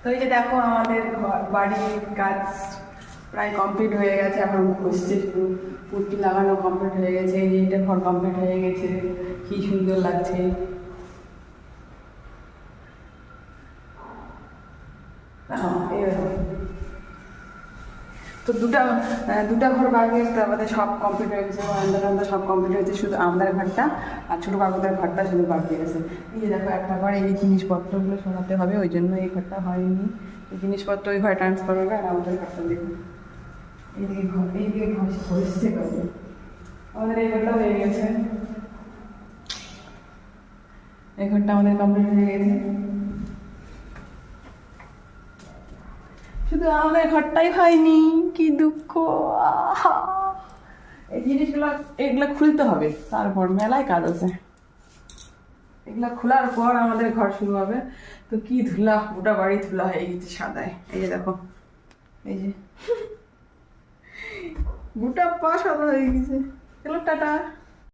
তো এই যে দেখো আমাদের বাড়ির কাজ প্রায় কমপ্লিট হয়ে গেছে, এখন বসছে শুধু পুট্টি লাগানো কমপ্লিট হয়ে গেছে, এই যে এটা ঘর কমপ্লিট হয়ে গেছে, কি সুন্দর লাগছে। তো দুটা ঘর বাকি আছে, আমাদের সব কমপ্লিট হয়ে গেছে, বারান্দা সব কমপ্লিট হয়েছে, শুধু আমাদের ঘরটা আর ছোটো কাকুদের ঘরটা শুধু বাকি আছে। এই যে দেখো একটা ঘর, এই জিনিসপত্রগুলো সরাতে হবে, ওই জন্য এই ঘরটা হয়নি। এই জিনিসপত্র ওই ঘরে ট্রান্সফার হবে, আর আমাদের ঘরটা দেখুন এইদিকে ঘর, এইদিকে ঘর হচ্ছে কবে আমাদের এই ঘরটা হয়ে গেছে, এই ঘরটা আমাদের কমপ্লিট হয়ে গেছে। শুধু আমাদের ঘরটাই হয়নি, কি দুঃখ। আহা! এই জিনিসগুলো এগুলো খুলতে হবে, তারপর মেলায় কাজ আছে, এগুলা খোলার পর আমাদের ঘর শুরু হবে। তো কি ধুলা, গোটা বাড়ি ধুলা হয়ে গেছে সাদায়, এই যে দেখো, এই যে গোটা পা সাদা হয়ে গেছে। চলো টাটা।